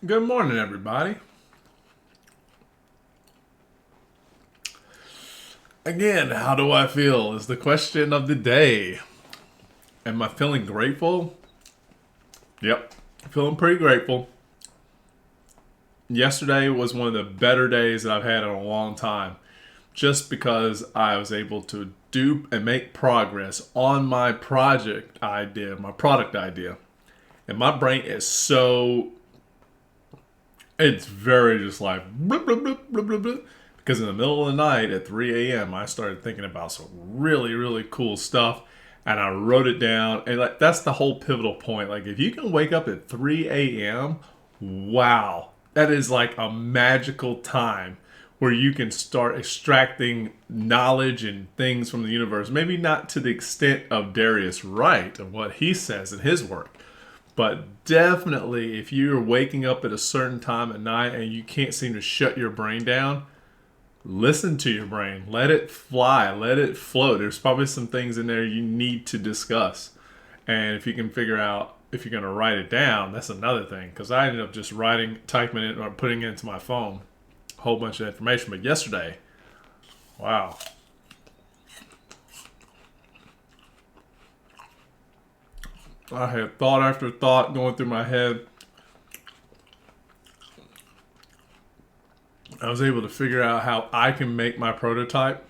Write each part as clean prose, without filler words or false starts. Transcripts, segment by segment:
Good morning, everybody. Again, how do I feel is the question of the day. Am I feeling grateful? Yep, feeling pretty grateful. Yesterday was one of the better days that I've had in a long time, just because I was able to do and make progress on my product idea. And my brain is it's very just like, blah, blah, blah, blah, blah, blah. Because in the middle of the night at 3 a.m., I started thinking about some really, really cool stuff, and I wrote it down. And like that's the whole pivotal point. Like if you can wake up at 3 a.m., wow, that is like a magical time where you can start extracting knowledge and things from the universe. Maybe not to the extent of Darius Wright and what he says in his work, but definitely if you're waking up at a certain time at night and you can't seem to shut your brain down, listen to your brain. Let it fly. Let it flow. There's probably some things in there you need to discuss. And if you can figure out if you're going to write it down, that's another thing. Because I ended up just typing it, or putting it into my phone, a whole bunch of information. But yesterday, wow. I had thought after thought going through my head. I was able to figure out how I can make my prototype,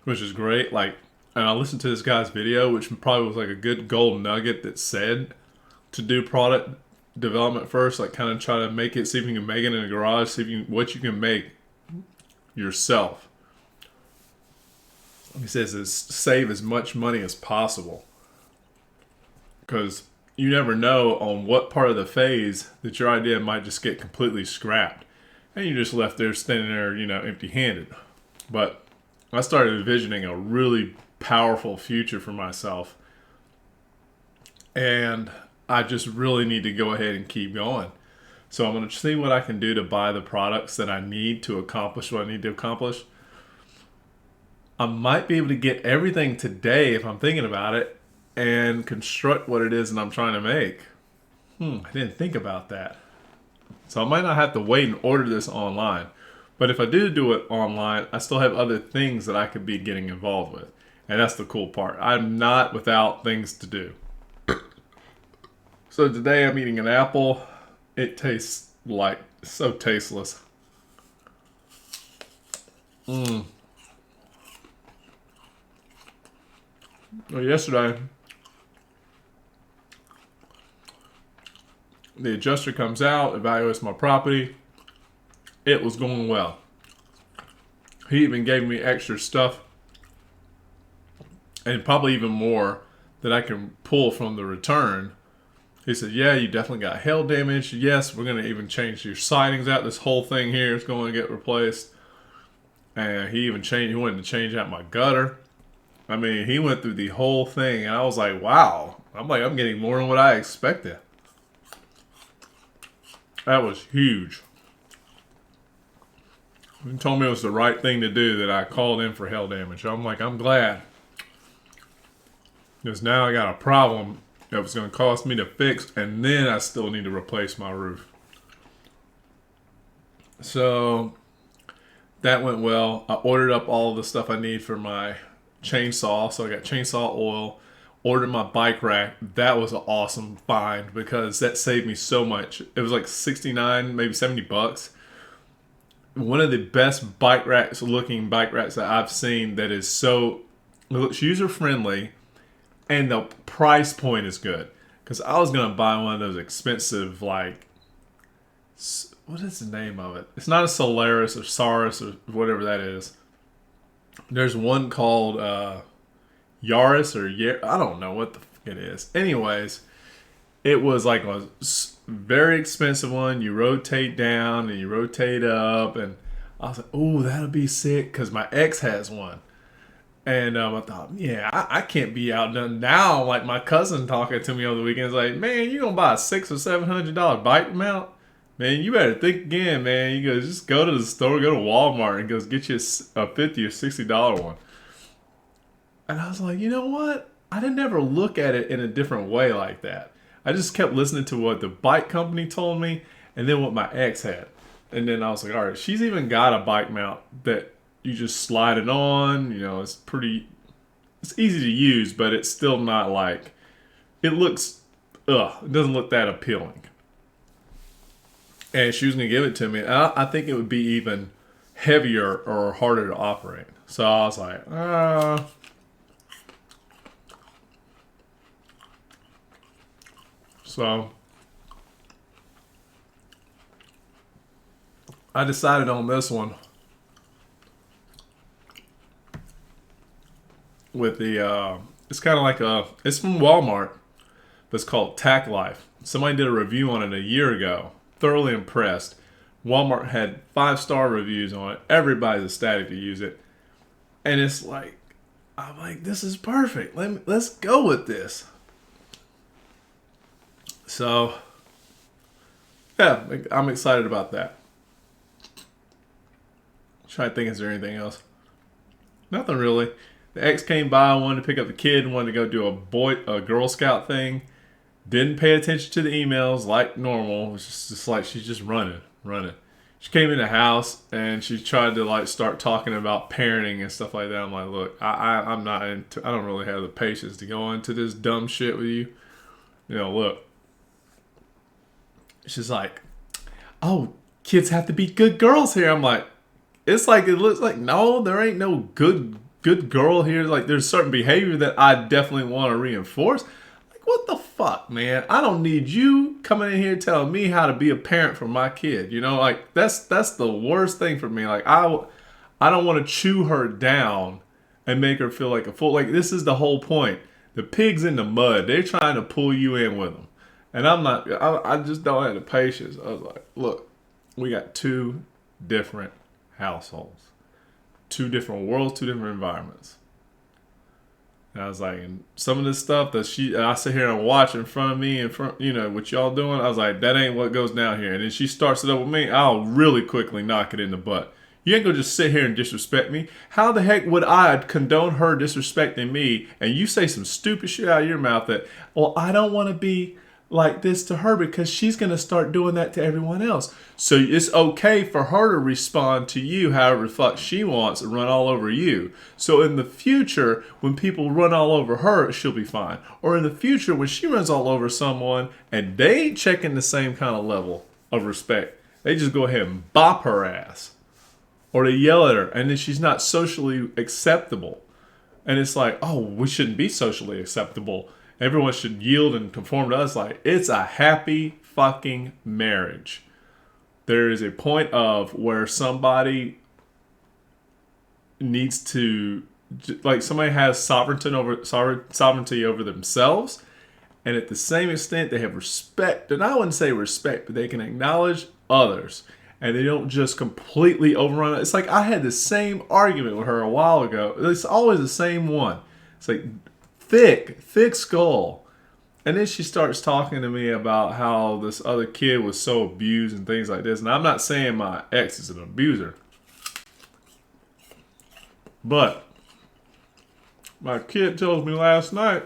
which is great. And I listened to this guy's video, which probably was like a good gold nugget that said to do product development first, like kind of try to make it, see if you can make it in a garage, see if what you can make yourself. He says is save as much money as possible, because you never know on what part of the phase that your idea might just get completely scrapped. And you're just left there standing there, empty-handed. But I started envisioning a really powerful future for myself. And I just really need to go ahead and keep going. So I'm going to see what I can do to buy the products that I need to accomplish what I need to accomplish. I might be able to get everything today if I'm thinking about it and construct what it is that I'm trying to make. I didn't think about that. So I might not have to wait and order this online. But if I do it online, I still have other things that I could be getting involved with. And that's the cool part. I'm not without things to do. So today I'm eating an apple. It tastes like so tasteless. Well, yesterday, the adjuster comes out, evaluates my property. It was going well. He even gave me extra stuff, and probably even more, that I can pull from the return. He said, yeah, you definitely got hail damage. Yes, we're going to even change your sidings out. This whole thing here is going to get replaced. And he wanted to change out my gutter. I mean, he went through the whole thing, and I was like, wow. I'm getting more than what I expected. That was huge. He told me it was the right thing to do that I called in for hail damage. I'm glad. Because now I got a problem that was going to cost me to fix, and then I still need to replace my roof. So that went well. I ordered up all of the stuff I need for my chainsaw. So I got chainsaw oil, ordered my bike rack. That was an awesome find because that saved me so much. It was like 69, maybe $70. One of the best looking bike racks that I've seen that looks user friendly, and the price point is good. Because I was going to buy one of those expensive, what is the name of it? It's not a Solaris or Saris or whatever that is. There's one called Yaris I don't know what the fuck it is. Anyways, it was like a very expensive one. You rotate down and you rotate up, and I was like, "Oh, that'll be sick," because my ex has one, and I thought, "Yeah, I can't be outdone now." Like my cousin talking to me over the weekend, like, "Man, you gonna buy a $600 or $700 bike mount? Man, you better think again, man." You go just go to the store, go to Walmart, and goes get you a $50 or $60 one. And I was like, you know what? I didn't ever look at it in a different way like that. I just kept listening to what the bike company told me, and then what my ex had. And then I was like, all right, she's even got a bike mount that you just slide it on. It's easy to use, but it's still not like, it doesn't look that appealing. And she was going to give it to me. I think it would be even heavier or harder to operate. So I was like, So I decided on this one with the, it's kind of like it's from Walmart, but it's called Tack Life. Somebody did a review on it a year ago. Thoroughly impressed. Walmart had 5-star reviews on it. Everybody's ecstatic to use it. And it's like, I'm like, this is perfect. Let's go with this. So, yeah, I'm excited about that. Trying to think, is there anything else? Nothing really. The ex came by, wanted to pick up the kid, wanted to go do a Girl Scout thing. Didn't pay attention to the emails like normal. It was just like she's just running. She came in the house and she tried to like start talking about parenting and stuff like that. I'm like, look, I'm not into. I don't really have the patience to go into this dumb shit with you. Look. She's like, oh, kids have to be good girls here. I'm like, it looks like, no, there ain't no good girl here. Like, there's certain behavior that I definitely want to reinforce. Like, what the fuck, man? I don't need you coming in here telling me how to be a parent for my kid. Like, that's the worst thing for me. Like, I don't want to chew her down and make her feel like a fool. Like, this is the whole point. The pig's in the mud. They're trying to pull you in with them. And I just don't have the patience. I was like, look, we got 2 different households, 2 different worlds, 2 different environments. And I was like, and some of this stuff that I sit here and watch in front of me, what y'all doing. I was like, that ain't what goes down here. And then she starts it up with me. I'll really quickly knock it in the butt. You ain't gonna just sit here and disrespect me. How the heck would I condone her disrespecting me? And you say some stupid shit out of your mouth that, well, I don't want to be like this to her because she's going to start doing that to everyone else. So it's okay for her to respond to you however the fuck she wants and run all over you. So in the future, when people run all over her, she'll be fine. Or in the future, when she runs all over someone and they ain't checking the same kind of level of respect, they just go ahead and bop her ass. Or they yell at her and then she's not socially acceptable. And it's like, oh, we shouldn't be socially acceptable. Everyone should yield and conform to us. Like, it's a happy fucking marriage. There is a point of where somebody needs to, like, somebody has sovereignty over themselves, and at the same extent they have respect. And I wouldn't say respect, but they can acknowledge others, and they don't just completely overrun it. It's like I had the same argument with her a while ago. It's always the same one. It's like, thick skull. And then she starts talking to me about how this other kid was so abused and things like this. And I'm not saying my ex is an abuser, but my kid tells me last night,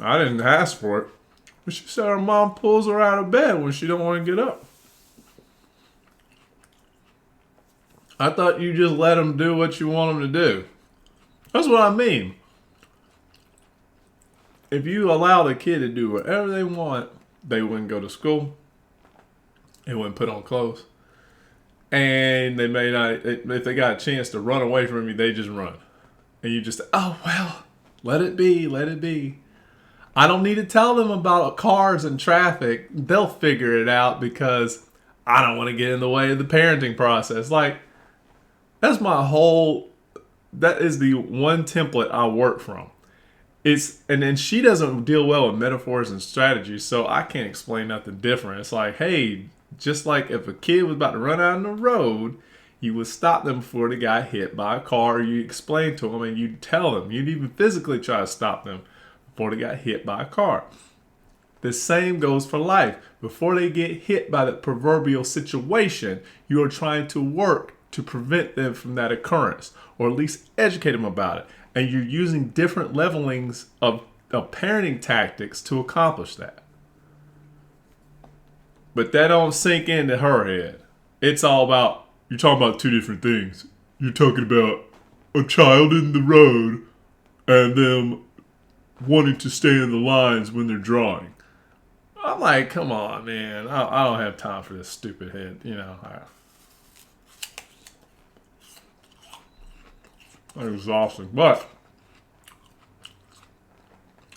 I didn't ask for it, but she said her mom pulls her out of bed when she don't want to get up. I thought you just let them do what you want them to do. That's what I mean. If you allow the kid to do whatever they want, they wouldn't go to school. They wouldn't put on clothes. And they may not, if they got a chance to run away from you, they just run. And you just, oh, well, let it be. I don't need to tell them about cars and traffic. They'll figure it out because I don't want to get in the way of the parenting process. Like, that is the one template I work from. And then she doesn't deal well with metaphors and strategies, so I can't explain nothing different. It's like, hey, just like if a kid was about to run out on the road, you would stop them before they got hit by a car. You explain to them and you tell them. You'd even physically try to stop them before they got hit by a car. The same goes for life. Before they get hit by the proverbial situation, you are trying to work to prevent them from that occurrence, or at least educate them about it. And you're using different levelings of of parenting tactics to accomplish that. But that don't sink into her head. It's all about, you're talking about two different things. You're talking about a child in the road and them wanting to stay in the lines when they're drawing. I'm like, come on, man. I don't have time for this stupid head. I'm exhausting. But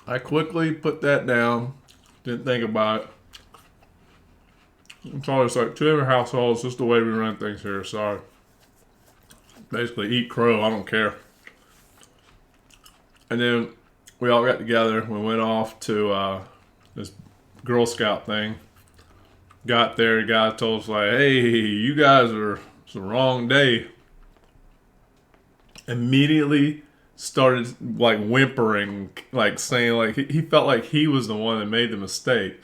I quickly put that down. Didn't think about it. It's always like two-member households, just the way we run things here. Sorry. Basically, eat crow. I don't care. And then we all got together. We went off to this Girl Scout thing. Got there, the guy told us like, "Hey, you guys it's the wrong day." Immediately started like whimpering, like saying like he felt like he was the one that made the mistake.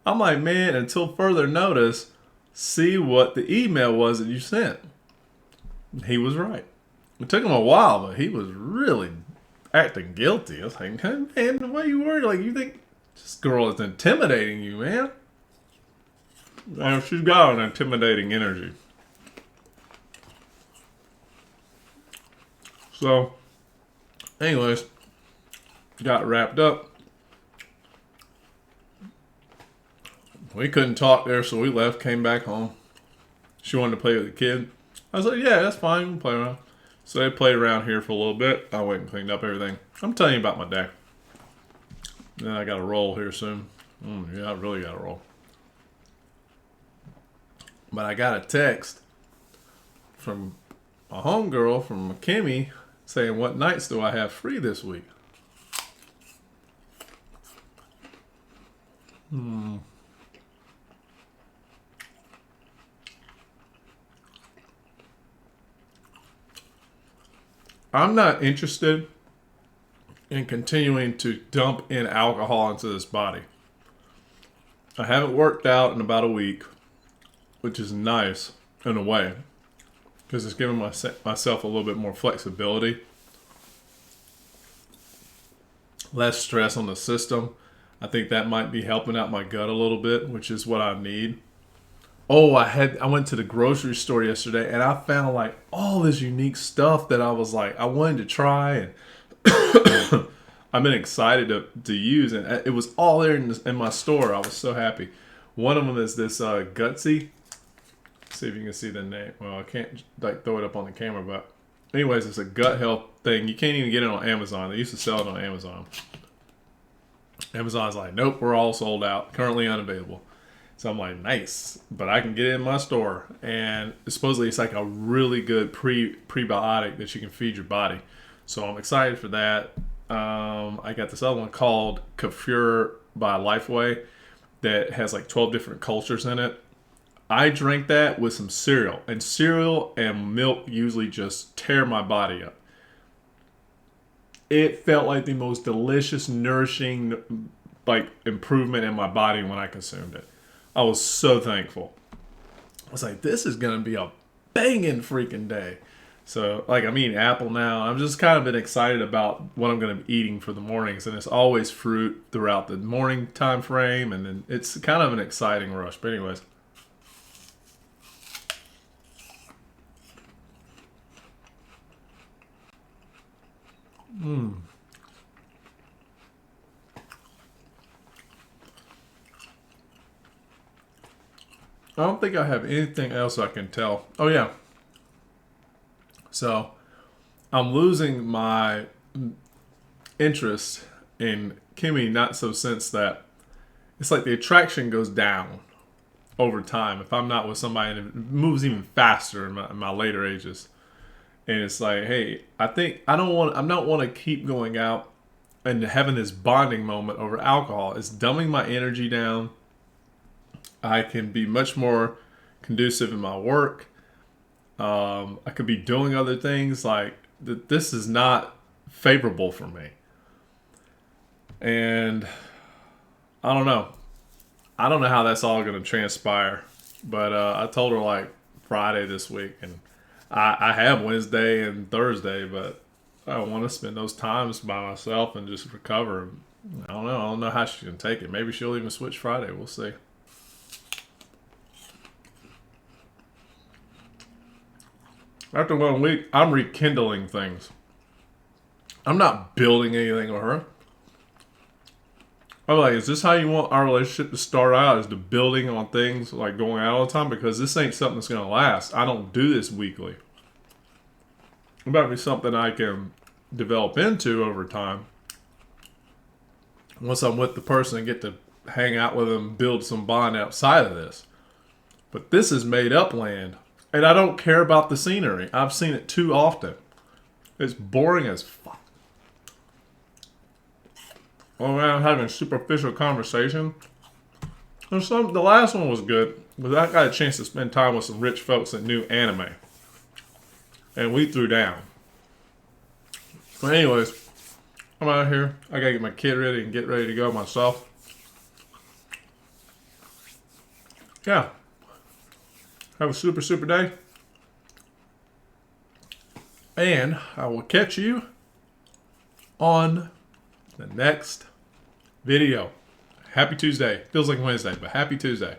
I'm like, man, until further notice, see what the email was that you sent. He was right. It took him a while, but he was really acting guilty. I was like, man, why are you worried? Like, you think this girl is intimidating you, man? And she's got an intimidating energy. So, anyways, got wrapped up. We couldn't talk there, so we left, came back home. She wanted to play with the kid. I was like, yeah, that's fine, we can play around. So they played around here for a little bit. I went and cleaned up everything. I'm telling you about my day. Then I got to roll here soon. Yeah, I really got to roll. But I got a text from a homegirl from Kimmy saying, what nights do I have free this week? I'm not interested in continuing to dump in alcohol into this body. I haven't worked out in about a week, which is nice in a way, because it's giving myself a little bit more flexibility, less stress on the system. I think that might be helping out my gut a little bit, which is what I need. Oh, I went to the grocery store yesterday and I found like all this unique stuff that I was like, I wanted to try, and I've been excited to use, and it was all there in my store. I was so happy. One of them is this Gutsy. Let's see if you can see the name. Well, I can't like throw it up on the camera, but anyways, it's a gut health thing. You can't even get it on Amazon. They used to sell it on Amazon. Amazon's like, nope, we're all sold out, currently unavailable. So I'm like, nice, but I can get it in my store. And supposedly it's like a really good prebiotic that you can feed your body. So I'm excited for that. I got this other one called Kefir by Lifeway that has like 12 different cultures in it. I drank that with some cereal, and cereal and milk usually just tear my body up. It felt like the most delicious, nourishing like improvement in my body when I consumed it. I was so thankful. I was like, this is going to be a banging freaking day. So, like, I'm eating apple now. I'm just kind of been excited about what I'm going to be eating for the mornings. And it's always fruit throughout the morning time frame. And then it's kind of an exciting rush. But anyways. I don't think I have anything else I can tell. Oh, yeah. So, I'm losing my interest in Kimmy, not so since that it's like the attraction goes down over time if I'm not with somebody, and it moves even faster in my later ages. And it's like, hey, I don't want to keep going out and having this bonding moment over alcohol. It's dumbing my energy down. I can be much more conducive in my work. I could be doing other things. Like, this is not favorable for me. And I don't know. I don't know how that's all going to transpire. But I told her like Friday this week. And I have Wednesday and Thursday. But I want to spend those times by myself and just recover. I don't know. I don't know how she can take it. Maybe she'll even switch Friday. We'll see. After 1 week, I'm rekindling things. I'm not building anything with her. I'm like, is this how you want our relationship to start out? Is the building on things, like going out all the time? Because this ain't something that's going to last. I don't do this weekly. It might be something I can develop into over time. Once I'm with the person and get to hang out with them, build some bond outside of this. But this is made up land. And I don't care about the scenery. I've seen it too often. It's boring as fuck. Oh man, I'm having a superficial conversation. The last one was good, but I got a chance to spend time with some rich folks that knew anime. And we threw down. But anyways, I'm out here. I gotta get my kid ready and get ready to go myself. Yeah. Have a super, super day. And I will catch you on the next video. Happy Tuesday. Feels like Wednesday, but happy Tuesday.